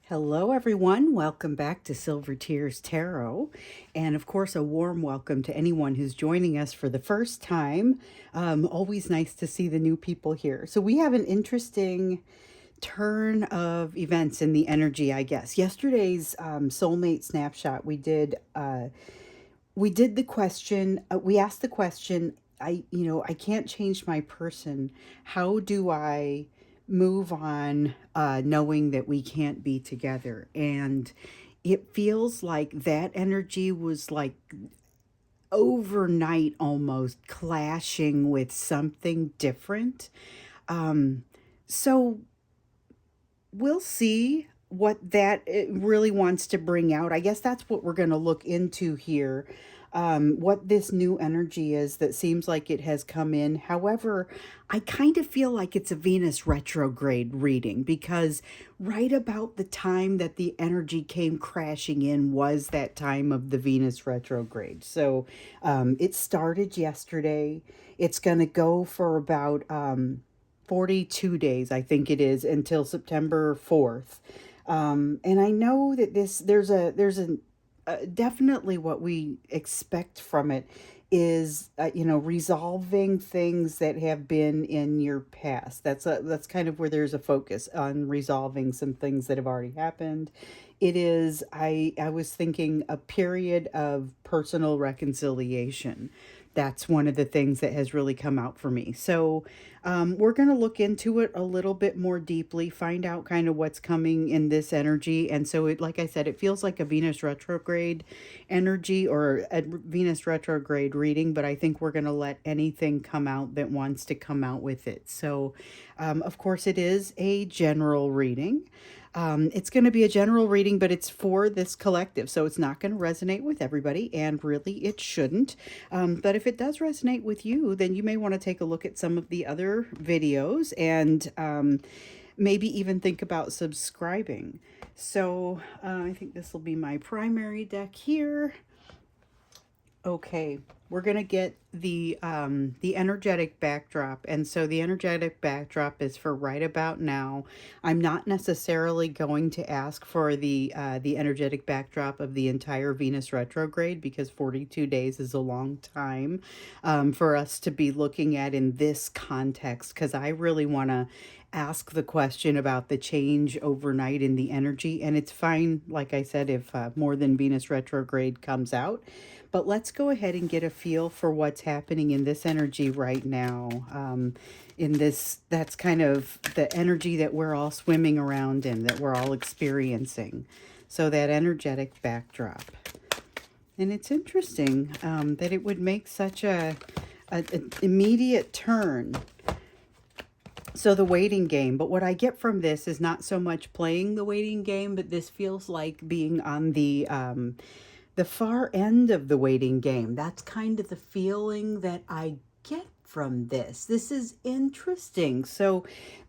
Hello, everyone. Welcome back to Silver Tears Tarot. And of course, a warm welcome to anyone who's joining us for the first time. Always nice to see the new people here. So, we have an interesting turn of events in the energy, I guess. Yesterday's soulmate snapshot, we did the question, we asked the question, I can't change my person. How do I move on knowing that we can't be together? And it feels like that energy was like overnight almost clashing with something different. So we'll see what that it really wants to bring out. I guess that's what we're going to look into here. What this new energy is that seems like it has come in. However, I kind of feel like it's a Venus retrograde reading because right about the time that the energy came crashing in was that time of the Venus retrograde. So it started yesterday. It's going to go for about 42 days, I think it is, until September 4th. And I know that there's a definitely what we expect from it is resolving things that have been in your past. That's kind of where there's a focus on resolving some things that have already happened. It is I was thinking a period of personal reconciliation. That's one of the things that has really come out for me. So we're going to look into it a little bit more deeply, find out kind of what's coming in this energy. And so like I said, it feels like a Venus retrograde energy or a Venus retrograde reading, but I think we're going to let anything come out that wants to come out with it. So of course it is a general reading. It's going to be a general reading, but it's for this collective, so it's not going to resonate with everybody, and really it shouldn't. But if it does resonate with you, then you may want to take a look at some of the other videos and maybe even think about subscribing. So I think this will be my primary deck here. Okay, we're gonna get the energetic backdrop, and so the energetic backdrop is for right about now. I'm not necessarily going to ask for the energetic backdrop of the entire Venus retrograde because 42 days is a long time for us to be looking at in this context. Because I really want to ask the question about the change overnight in the energy, and it's fine, like I said, if more than Venus retrograde comes out. But let's go ahead and get a feel for what's happening in this energy right now. In this, that's kind of the energy that we're all swimming around in, that we're all experiencing. So that energetic backdrop. And it's interesting that it would make such an immediate turn. So the waiting game, but what I get from this is not so much playing the waiting game, but this feels like being on the far end of the waiting game. That's kind of the feeling that I get from this. This is interesting. So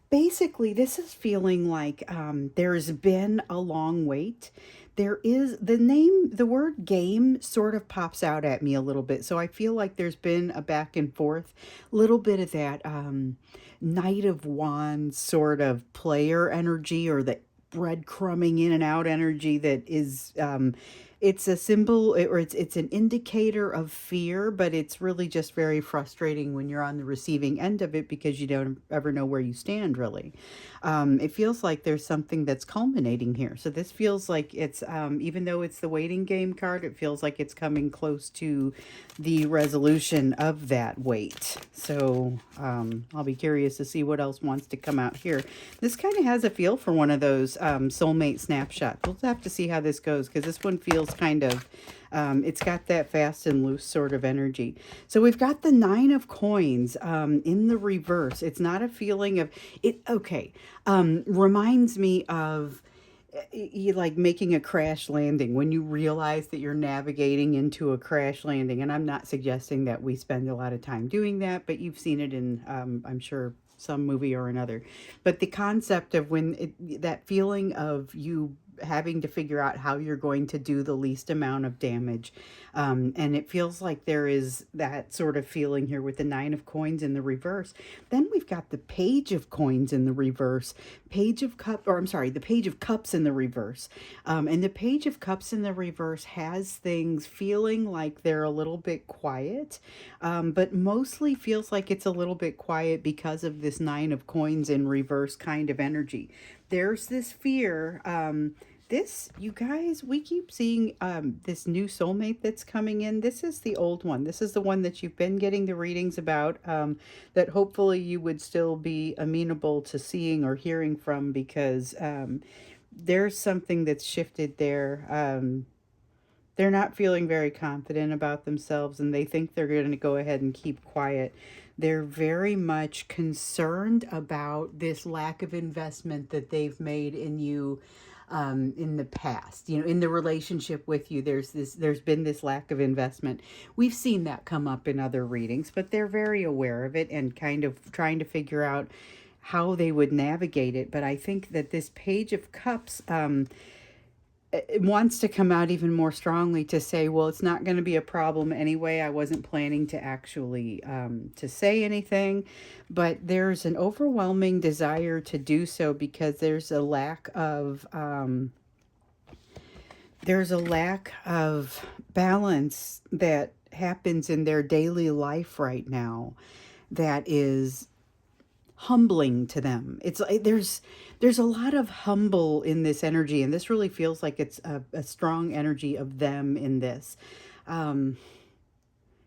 basically, this is feeling like there's been a long wait. There is the word game sort of pops out at me a little bit. So I feel like there's been a back and forth, little bit of that Knight of Wands sort of player energy, or the breadcrumbing in and out energy that is it's a symbol, or it's an indicator of fear, but it's really just very frustrating when you're on the receiving end of it because you don't ever know where you stand, really. It feels like there's something that's culminating here. So this feels like it's, even though it's the waiting game card, it feels like it's coming close to the resolution of that wait. So I'll be curious to see what else wants to come out here. This kind of has a feel for one of those soulmate snapshots. We'll have to see how this goes because this one feels kind of, it's got that fast and loose sort of energy. So we've got the Nine of Coins in the reverse. It's not a feeling of it. Okay. Reminds me of you like making a crash landing when you realize that you're navigating into a crash landing. And I'm not suggesting that we spend a lot of time doing that, but you've seen it in, I'm sure, some movie or another. But the concept of when that feeling of you having to figure out how you're going to do the least amount of damage. And it feels like there is that sort of feeling here with the Nine of Coins in the reverse. Then we've got the Page of Coins in the reverse, the Page of Cups in the reverse. And the Page of Cups in the reverse has things feeling like they're a little bit quiet, but mostly feels like it's a little bit quiet because of this Nine of Coins in reverse kind of energy. There's this fear. You guys, we keep seeing this new soulmate that's coming in. This is the old one. This is the one that you've been getting the readings about, that hopefully you would still be amenable to seeing or hearing from, because there's something that's shifted there. They're not feeling very confident about themselves, and they think they're going to go ahead and keep quiet. They're very much concerned about this lack of investment that they've made in you in the past. You know, in the relationship with you, there's been this lack of investment. We've seen that come up in other readings, but they're very aware of it and kind of trying to figure out how they would navigate it. But I think that this Page of Cups it wants to come out even more strongly to say, well, it's not going to be a problem anyway. I wasn't planning to actually to say anything, but there's an overwhelming desire to do so because there's a lack of balance that happens in their daily life right now that is humbling to them. It's like there's a lot of humble in this energy, and this really feels like it's a strong energy of them in this.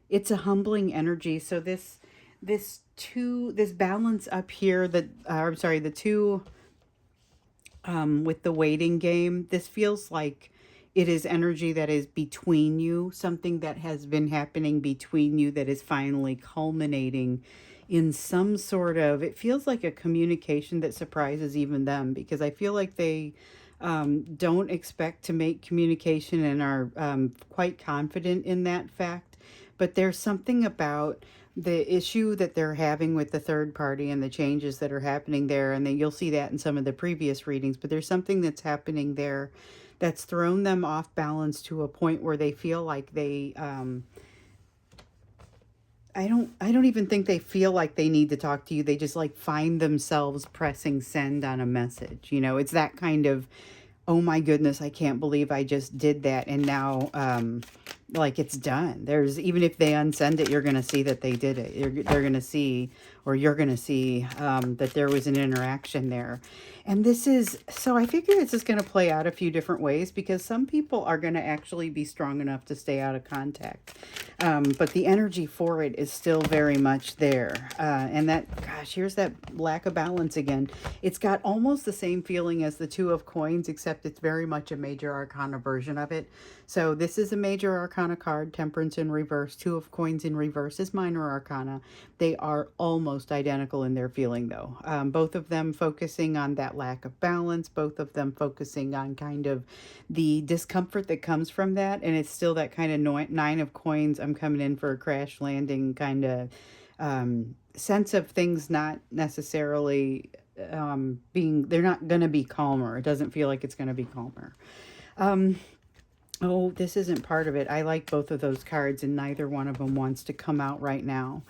It's a humbling energy. So this balance up here, the two with the waiting game, this feels like it is energy that is between you, something that has been happening between you that is finally culminating in some sort of, it feels like a communication that surprises even them, because I feel like they don't expect to make communication and are quite confident in that fact. But there's something about the issue that they're having with the third party and the changes that are happening there. And then you'll see that in some of the previous readings, but there's something that's happening there that's thrown them off balance to a point where they feel like they, I don't even think they feel like they need to talk to you. They just like find themselves pressing send on a message. You know, it's that kind of, oh my goodness, I can't believe I just did that. And now, like, it's done. There's, even if they unsend it, you're going to see that they did it. They're going to see, or you're going to see that there was an interaction there. And this is, so I figure this is going to play out a few different ways, because some people are going to actually be strong enough to stay out of contact. But the energy for it is still very much there. And that, gosh, here's that lack of balance again. It's got almost the same feeling as the Two of Coins, except it's very much a major arcana version of it. So this is a major arcana card, Temperance in reverse. Two of Coins in reverse is minor arcana. They are almost identical in their feeling, though. Both of them focusing on that lack of balance, both of them focusing on kind of the discomfort that comes from that. And it's still that kind of Nine of Coins, I'm coming in for a crash landing kind of sense of things not necessarily they're not going to be calmer. It doesn't feel like it's going to be calmer. Oh, this isn't part of it. I like both of those cards, and neither one of them wants to come out right now.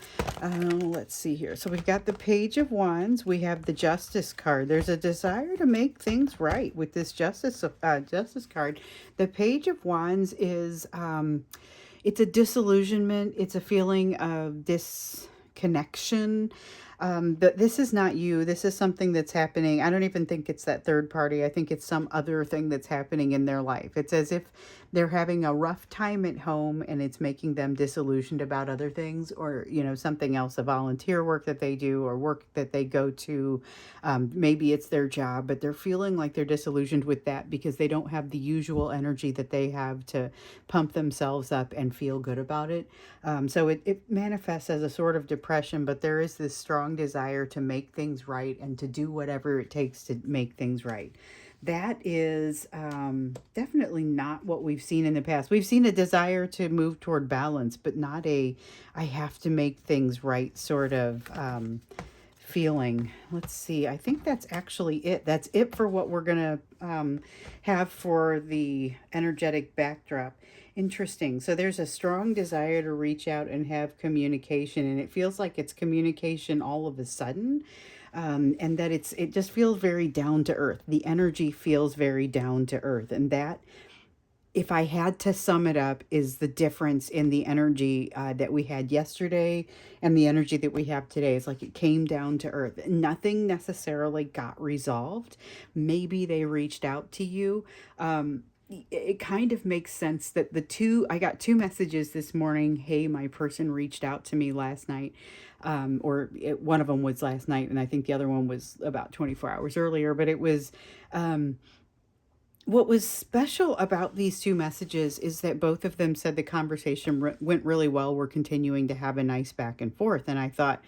Let's see here. So we've got the Page of Wands. We have the Justice card. There's a desire to make things right with this Justice card. The Page of Wands is, it's a disillusionment. It's a feeling of disconnection. But this is not you. This is something that's happening. I don't even think it's that third party. I think it's some other thing that's happening in their life. It's as if they're having a rough time at home and it's making them disillusioned about other things, or, you know, something else, a volunteer work that they do or work that they go to. Maybe it's their job, but they're feeling like they're disillusioned with that because they don't have the usual energy that they have to pump themselves up and feel good about it. So it manifests as a sort of depression, but there is this strong desire to make things right and to do whatever it takes to make things right. That is definitely not what we've seen in the past. We've seen a desire to move toward balance, but not a I have to make things right sort of feeling. Let's see. I think that's actually it. That's it for what we're going to have for the energetic backdrop. Interesting. So there's a strong desire to reach out and have communication, and it feels like it's communication all of a sudden. And that it just feels very down to earth. The energy feels very down to earth, and that, if I had to sum it up, is the difference in the energy that we had yesterday and the energy that we have today. It's like it came down to earth. Nothing necessarily got resolved. Maybe they reached out to you. It kind of makes sense that I got two messages this morning. Hey, my person reached out to me last night. One of them was last night, and I think the other one was about 24 hours earlier. But it was, what was special about these two messages is that both of them said the conversation went really well. We're continuing to have a nice back and forth. And I thought,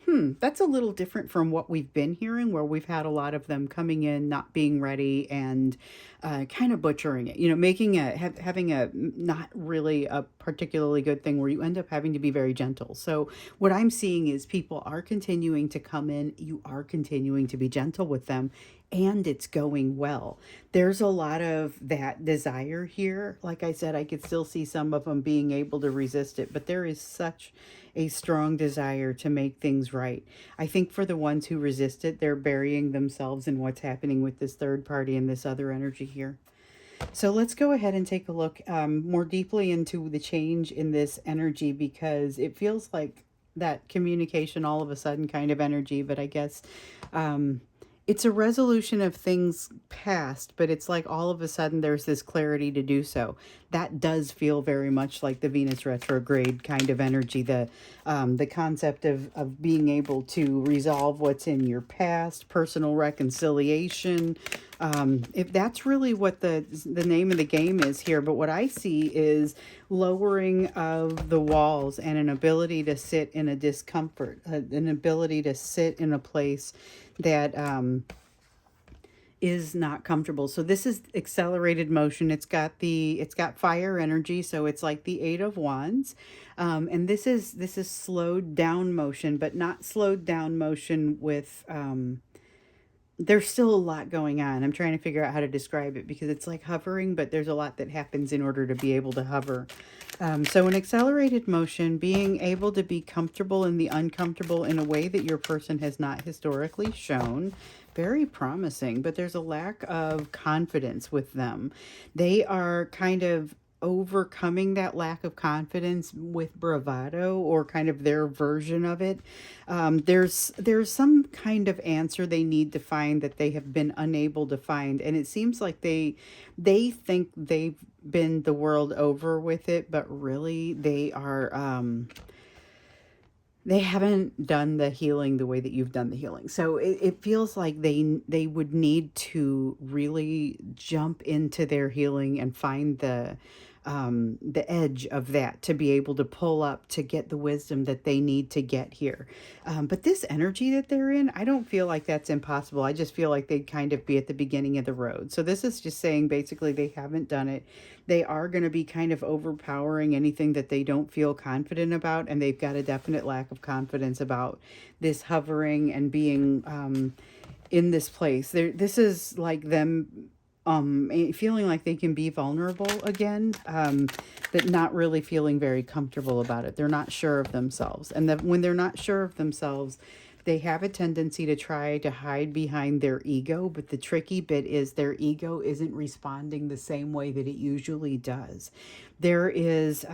that's a little different from what we've been hearing, where we've had a lot of them coming in, not being ready, and kind of butchering it, making having a not really a particularly good thing, where you end up having to be very gentle. So what I'm seeing is people are continuing to come in. You are continuing to be gentle with them, and it's going well. There's a lot of that desire here. Like I said, I could still see some of them being able to resist it, but there is such a strong desire to make things right. I think for the ones who resist it, they're burying themselves in what's happening with this third party and this other energy here. So let's go ahead and take a look more deeply into the change in this energy, because it feels like that communication all of a sudden kind of energy, but I guess it's a resolution of things past, but it's like all of a sudden there's this clarity to do so. That does feel very much like the Venus retrograde kind of energy, the concept of being able to resolve what's in your past, personal reconciliation. If that's really what the name of the game is here, but what I see is lowering of the walls and an ability to sit in a discomfort, an ability to sit in a place that is not comfortable. So this is accelerated motion. It's got fire energy, so it's like the Eight of Wands. And this is slowed down motion, but not slowed down motion with there's still a lot going on. I'm trying to figure out how to describe it, because it's like hovering, but there's a lot that happens in order to be able to hover. So an accelerated motion, being able to be comfortable in the uncomfortable in a way that your person has not historically shown. Very promising, but there's a lack of confidence with them. They are kind of overcoming that lack of confidence with bravado, or kind of their version of it. There's some kind of answer they need to find that they have been unable to find, and it seems like they think they've been the world over with it, but really they haven't done the healing the way that you've done the healing. So it feels like they would need to really jump into their healing and find the edge of that to be able to pull up to get the wisdom that they need to get here. But this energy that they're in, I don't feel like that's impossible. I just feel like they'd kind of be at the beginning of the road. So this is just saying basically they haven't done it. They are going to be kind of overpowering anything that they don't feel confident about, and they've got a definite lack of confidence about this hovering and being in this place. This is like them feeling like they can be vulnerable again, but not really feeling very comfortable about it. They're not sure of themselves. And that when they're not sure of themselves, they have a tendency to try to hide behind their ego. But the tricky bit is their ego isn't responding the same way that it usually does. There is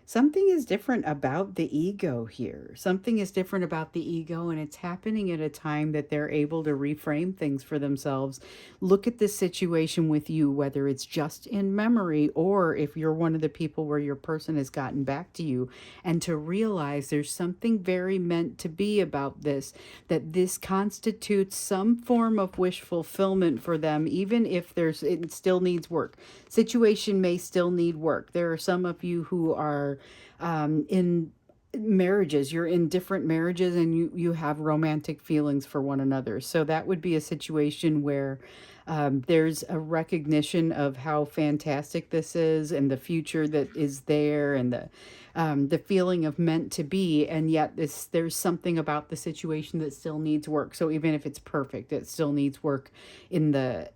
something is different about the ego here. Something is different about the ego, and it's happening at a time that they're able to reframe things for themselves. Look at this situation with you, whether it's just in memory, or if you're one of the people where your person has gotten back to you, and to realize there's something very meant to be about this, that this constitutes some form of wish fulfillment for them, even if it still needs work. Situation may still need work. There are some of you who are in marriages. You're in different marriages, and you have romantic feelings for one another. So that would be a situation where There's a recognition of how fantastic this is and the future that is there, and the feeling of meant to be, and yet there's something about the situation that still needs work. So even if it's perfect, it still needs work in the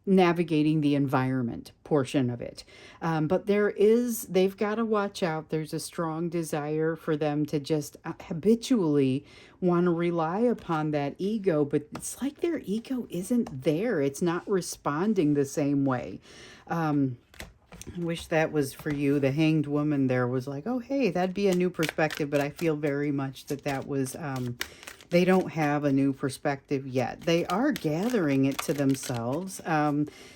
navigating the environment portion of it. But they've got to watch out. There's a strong desire for them to just habitually want to rely upon that ego, but it's like their ego isn't there. It's not responding the same way. I wish that was for you. The hanged woman there was like, oh, hey, that'd be a new perspective. But I feel very much that was, they don't have a new perspective yet. They are gathering it to themselves.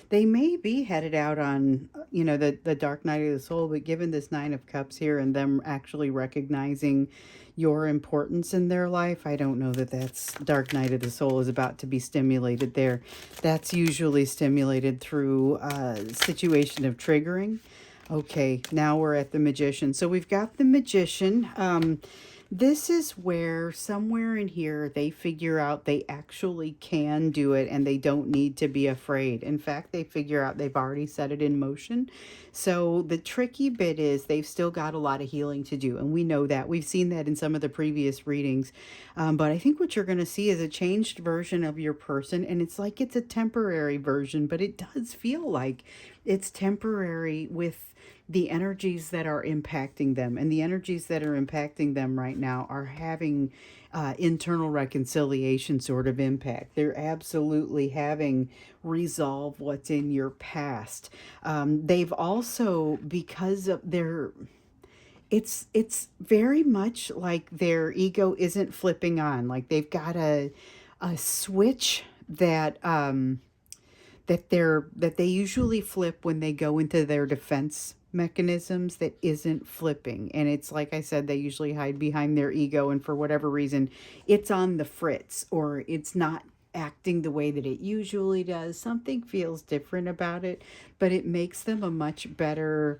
They may be headed out on, the dark night of the soul, but given this Nine of Cups here and them actually recognizing your importance in their life, I don't know that that's dark night of the soul is about to be stimulated there. That's usually stimulated through a situation of triggering. Okay, now we're at the Magician. So we've got the Magician. This is where somewhere in here they figure out they actually can do it and they don't need to be afraid. In fact, they figure out they've already set it in motion. So the tricky bit is they've still got a lot of healing to do. And we know that. We've seen that in some of the previous readings. But I think what you're going to see is a changed version of your person. And it's like it's a temporary version, but it does feel like it's temporary with the energies that are impacting them. And the energies that are impacting them right now are having internal reconciliation sort of impact. They're absolutely having resolve what's in your past. They've also, because of their, it's very much like their ego isn't flipping on. Like they've got a switch that they usually flip when they go into their defense mechanisms that isn't flipping. And it's like I said, they usually hide behind their ego, and for whatever reason it's on the fritz, or it's not acting the way that it usually does. Something feels different about it, but it makes them a much better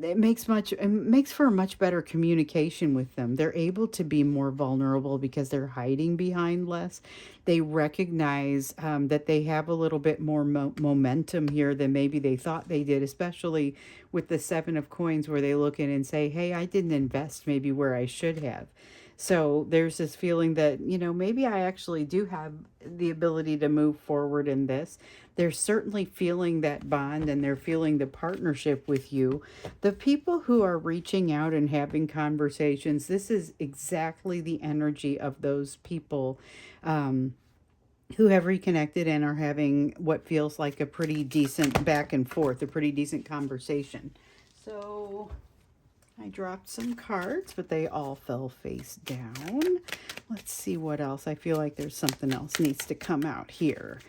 it makes for a much better communication with them. They're able to be more vulnerable because they're hiding behind less. They recognize that they have a little bit more momentum here than maybe they thought they did, especially with the Seven of Coins, where they look in and say, hey, I didn't invest maybe where I should have. So there's this feeling that, maybe I actually do have the ability to move forward in this. They're certainly feeling that bond, and they're feeling the partnership with you. The people who are reaching out and having conversations, this is exactly the energy of those people who have reconnected and are having what feels like a pretty decent back and forth, a pretty decent conversation. So I dropped some cards, but they all fell face down. Let's see what else. I feel like there's something else needs to come out here.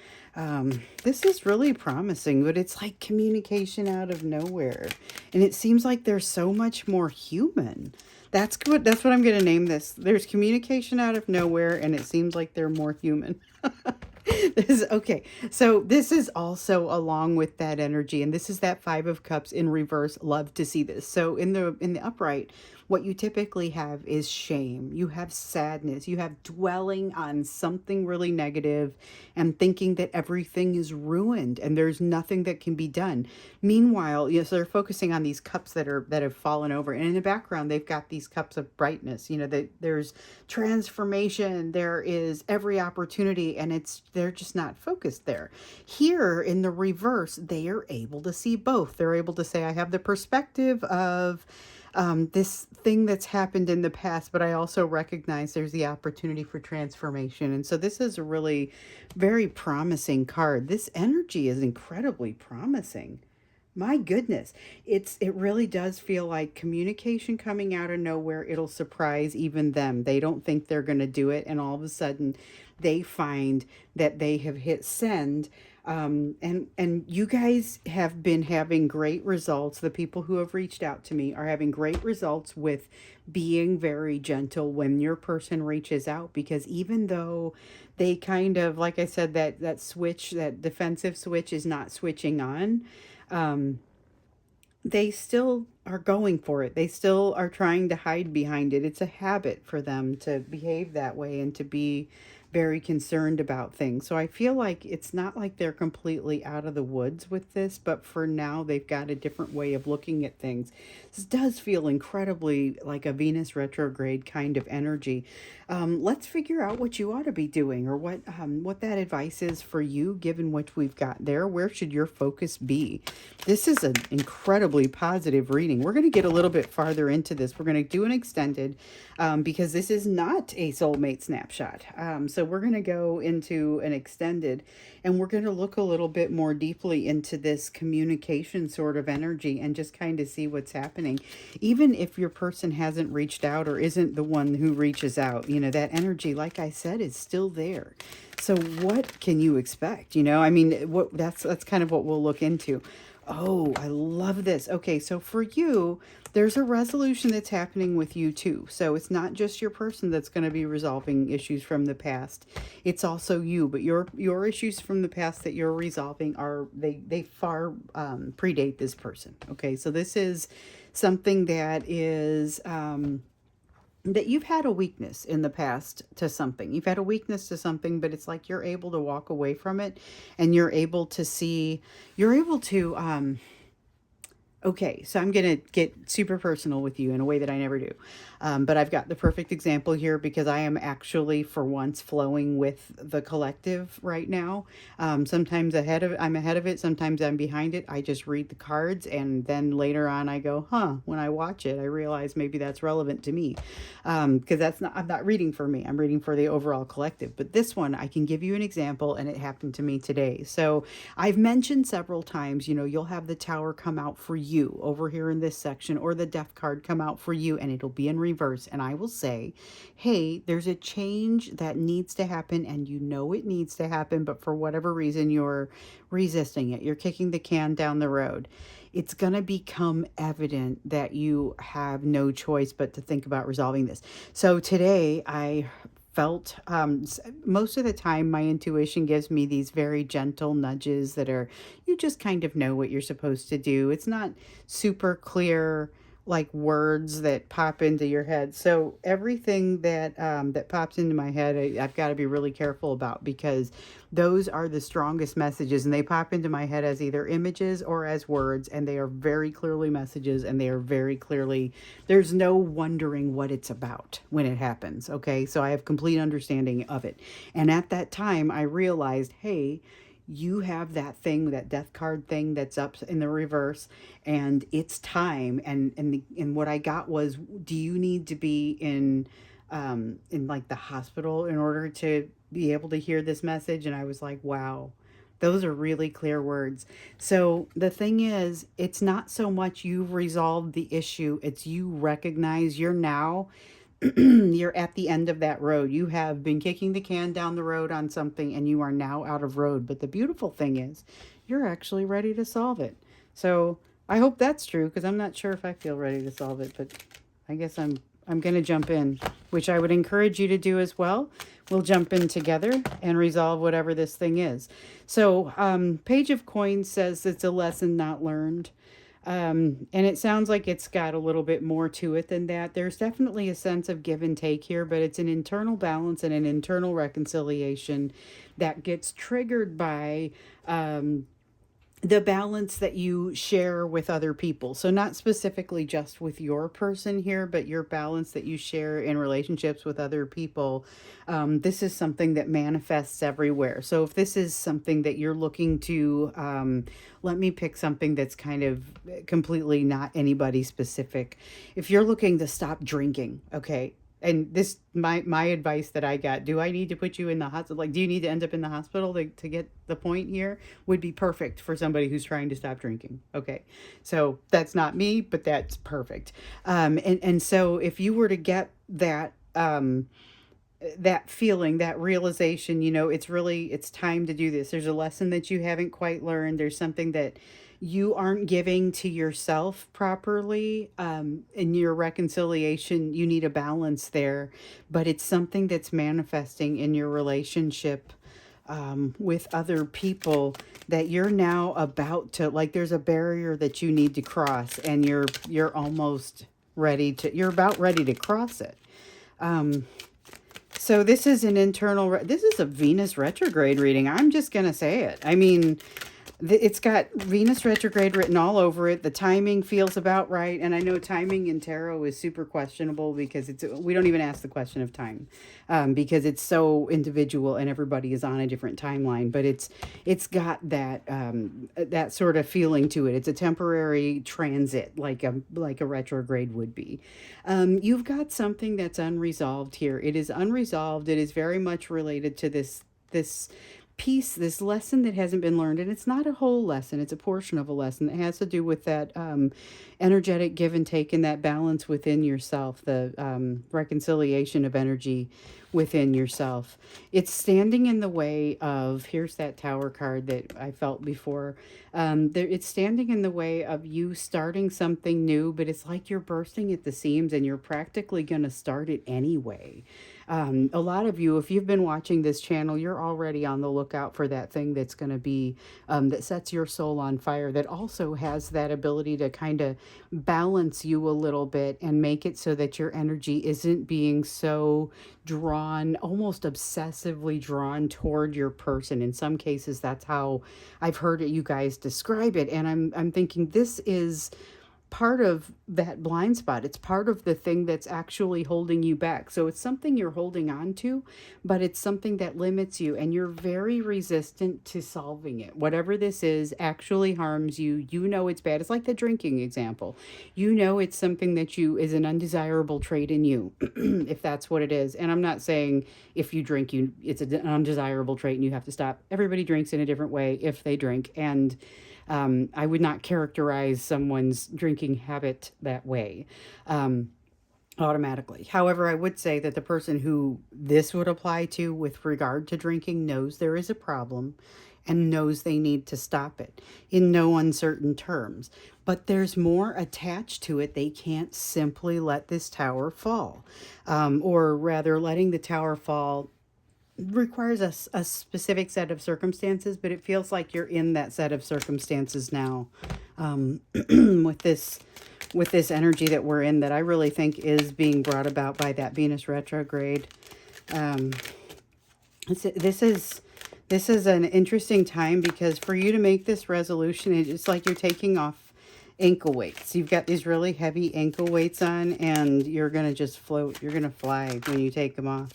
This is really promising, but it's like communication out of nowhere. And it seems like they're so much more human. That's good. That's what I'm going to name this. There's communication out of nowhere, and it seems like they're more human. Okay. So this is also along with that energy, and this is that Five of Cups in reverse. Love to see this. So in the upright, what you typically have is shame. You have sadness. You have dwelling on something really negative and thinking that everything is ruined and there's nothing that can be done. Meanwhile, yes, they're focusing on these cups that have fallen over, and in the background they've got these cups of brightness. There's transformation. There is every opportunity, and they're just not focused there. Here in the reverse, they are able to see both. They're able to say, I have the perspective of this thing that's happened in the past, but I also recognize there's the opportunity for transformation. And so this is a really very promising card. This energy is incredibly promising. My goodness, it really does feel like communication coming out of nowhere. It'll surprise even them. They don't think they're going to do it, and all of a sudden they find that they have hit send. And you guys have been having great results. The people who have reached out to me are having great results with being very gentle when your person reaches out, because even though they kind of, like I said, that switch, that defensive switch is not switching on, they still are going for it. They still are trying to hide behind it. It's a habit for them to behave that way and to be very concerned about things. So I feel like it's not like they're completely out of the woods with this, but for now they've got a different way of looking at things. This does feel incredibly like a Venus retrograde kind of energy. Let's figure out what you ought to be doing, or what that advice is for you, given what we've got there. Where should your focus be? This is an incredibly positive reading. We're going to get a little bit farther into this. We're going to do an extended because this is not a soulmate snapshot. So we're going to go into an extended, and we're going to look a little bit more deeply into this communication sort of energy and just kind of see what's happening. Even if your person hasn't reached out or isn't the one who reaches out, that energy, like I said, is still there. So what can you expect? I mean, that's kind of what we'll look into. Oh, I love this. Okay, so for you, there's a resolution that's happening with you too. So it's not just your person that's going to be resolving issues from the past. It's also you, but your issues from the past that you're resolving they far predate this person. Okay, so this is something that is that you've had a weakness in the past to something. You've had a weakness to something, but it's like you're able to walk away from it, and you're able to okay, so I'm going to get super personal with you in a way that I never do. But I've got the perfect example here because I am actually, for once, flowing with the collective right now. Sometimes I'm ahead of it. Sometimes I'm behind it. I just read the cards, and then later on I go, when I watch it, I realize maybe that's relevant to me. Because I'm not reading for me. I'm reading for the overall collective. But this one, I can give you an example, and it happened to me today. So I've mentioned several times, you'll have the Tower come out for you over here in this section, or the Death card come out for you, and it'll be in reverse, and I will say, hey, there's a change that needs to happen, and it needs to happen, but for whatever reason you're resisting it, you're kicking the can down the road. It's going to become evident that you have no choice but to think about resolving this. So today I felt most of the time my intuition gives me these very gentle nudges that are, you just kind of know what you're supposed to do. It's not super clear like words that pop into your head. So everything that that pops into my head, I've got to be really careful about, because those are the strongest messages, and they pop into my head as either images or as words, and they are very clearly messages, and they are very clearly, there's no wondering what it's about when it happens. Okay, so I have complete understanding of it. And at that time I realized, hey, you have that thing, that Death card thing that's up in the reverse, and it's time. And what I got was, do you need to be in like the hospital in order to be able to hear this message? And I was like, wow, those are really clear words. So the thing is, it's not so much you've resolved the issue, it's you recognize you're now you're at the end of that road. You have been kicking the can down the road on something, and you are now out of road. But the beautiful thing is, you're actually ready to solve it. So I hope that's true, because I'm not sure if I feel ready to solve it, but I guess I'm going to jump in, which I would encourage you to do as well. We'll jump in together and resolve whatever this thing is. So Page of Coins says it's a lesson not learned. And it sounds like it's got a little bit more to it than that. There's definitely a sense of give and take here, but it's an internal balance and an internal reconciliation that gets triggered by the balance that you share with other people. So not specifically just with your person here, but your balance that you share in relationships with other people. This is something that manifests everywhere. So if this is something that you're looking to, let me pick something that's kind of completely not anybody specific. If you're looking to stop drinking, okay, and this, my advice that I got, do I need to put you in the hospital? Like, do you need to end up in the hospital to get the point here? Would be perfect for somebody who's trying to stop drinking. Okay, so that's not me, but that's perfect. And so if you were to get that, that feeling, that realization, it's time to do this. There's a lesson that you haven't quite learned. There's something that you aren't giving to yourself properly. In your reconciliation, you need a balance there, but it's something that's manifesting in your relationship with other people that you're now about to, like, there's a barrier that you need to cross, and you're almost ready to, you're about ready to cross it. So this is an this is a Venus retrograde reading. I'm just going to say it. I mean, it's got Venus retrograde written all over it. The timing feels about right, and I know timing in tarot is super questionable because we don't even ask the question of time, because it's so individual and everybody is on a different timeline. But it's got that that sort of feeling to it. It's a temporary transit, like a retrograde would be. You've got something that's unresolved here. It is unresolved. It is very much related to this piece, this lesson that hasn't been learned. And it's not a whole lesson, it's a portion of a lesson that has to do with that energetic give and take and that balance within yourself, the reconciliation of energy within yourself. It's standing in the way of, here's that Tower card that I felt before. It's standing in the way of you starting something new, but it's like you're bursting at the seams and you're practically going to start it anyway. A lot of you, if you've been watching this channel, you're already on the lookout for that thing that's going to be, that sets your soul on fire, that also has that ability to kind of balance you a little bit and make it so that your energy isn't being so drawn, almost obsessively drawn toward your person. In some cases, that's how I've heard it, you guys describe it. And I'm thinking this is part of that blind spot. It's part of the thing that's actually holding you back. So it's something you're holding on to, but it's something that limits you and you're very resistant to solving it. Whatever this is actually harms you. You know it's bad. It's like the drinking example. You know it's something that you is an undesirable trait in you, if that's what it is. And I'm not saying if you drink, it's an undesirable trait and you have to stop. Everybody drinks in a different way if they drink. And I would not characterize someone's drinking habit that way automatically. However, I would say that the person who this would apply to with regard to drinking knows there is a problem and knows they need to stop it in no uncertain terms. But there's more attached to it. They can't simply let this tower fall. Or rather, letting the tower fall requires a specific set of circumstances, but it feels like you're in that set of circumstances now, with this energy that we're in, that I really think is being brought about by that Venus retrograde. Um, this is an interesting time because for you to make this resolution, it's like you're taking off ankle weights. You've got these really heavy ankle weights on, and you're gonna just float. You're gonna fly when you take them off.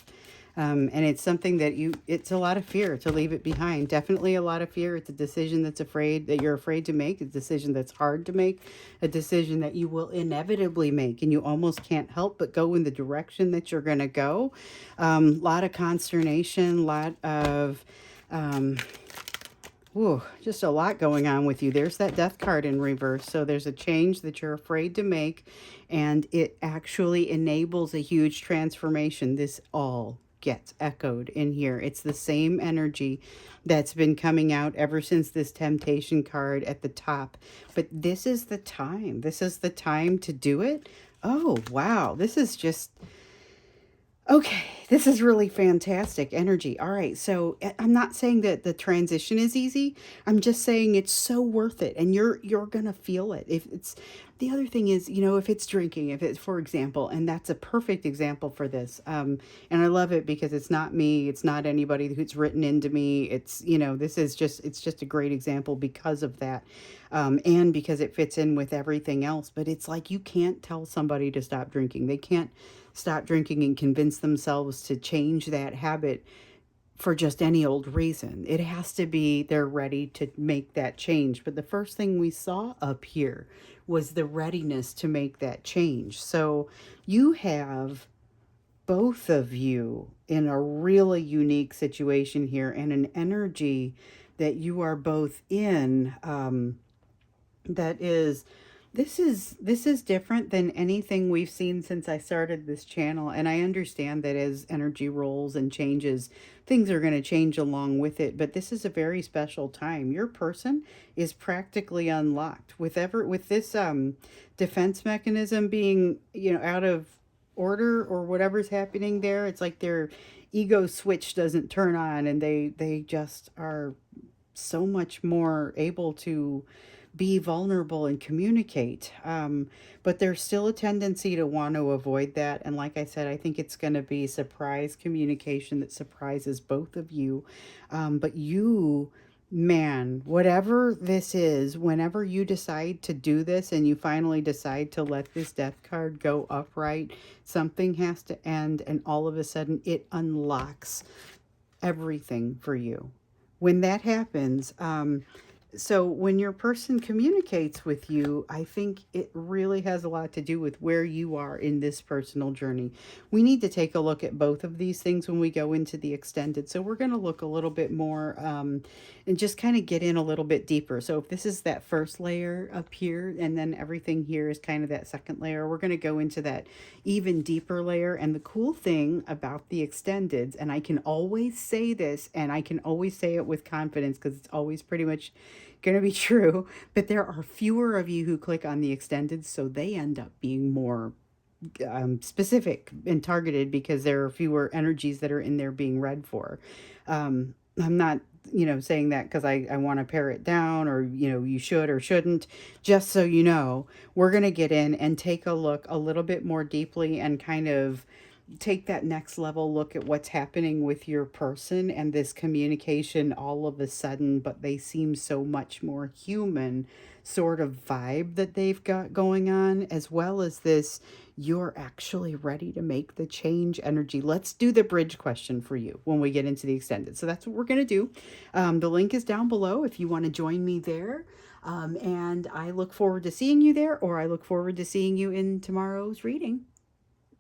And it's something that it's a lot of fear to leave it behind. Definitely a lot of fear. It's a decision that you're afraid to make, a decision that's hard to make, a decision that you will inevitably make, and you almost can't help but go in the direction that you're going to go. Lot of consternation, lot of, just a lot going on with you. There's that death card in reverse. So there's a change that you're afraid to make, and it actually enables a huge transformation. This all gets echoed in here. It's the same energy that's been coming out ever since this temptation card at the top. But this is the time. This is the time to do it. Oh, wow. This is just... Okay, this is really fantastic energy. All right, so I'm not saying that the transition is easy. I'm just saying it's so worth it, and you're gonna feel it. If it's the other thing is, if it's drinking, if it's, for example, and that's a perfect example for this. And I love it because it's not me, it's not anybody who's written into me. It's it's just a great example because of that, and because it fits in with everything else. But it's like you can't tell somebody to stop drinking. They can't stop drinking and convince themselves to change that habit for just any old reason. It has to be they're ready to make that change. But the first thing we saw up here was the readiness to make that change. So you have both of you in a really unique situation here, and an energy that you are both in, that is... This is different than anything we've seen since I started this channel, and I understand that as energy rolls and changes, things are going to change along with it, but this is a very special time. Your person is practically unlocked with this defense mechanism being, out of order or whatever's happening there. It's like their ego switch doesn't turn on, and they just are so much more able to be vulnerable and communicate. But there's still a tendency to want to avoid that. And like I said, I think it's going to be surprise communication that surprises both of you. But you, man, whatever this is, whenever you decide to do this and you finally decide to let this death card go upright, something has to end. And all of a sudden, it unlocks everything for you. When that happens, so when your person communicates with you, I think it really has a lot to do with where you are in this personal journey. We need to take a look at both of these things when we go into the extended. So we're going to look a little bit more and just kind of get in a little bit deeper. So if this is that first layer up here and then everything here is kind of that second layer, we're going to go into that even deeper layer. And the cool thing about the extendeds, and I can always say this and I can always say it with confidence because it's always pretty much going to be true, but there are fewer of you who click on the extended, so they end up being more specific and targeted because there are fewer energies that are in there being read for. I'm not, saying that because I want to pare it down or, you should or shouldn't. Just so you know, we're going to get in and take a look a little bit more deeply and kind of take that next level look at what's happening with your person and this communication all of a sudden, but they seem so much more human sort of vibe that they've got going on, as well as this you're actually ready to make the change energy. Let's do the bridge question for you when we get into the extended. So that's what we're going to do. The link is down below if you want to join me there. And I look forward to seeing you there, or I look forward to seeing you in tomorrow's reading.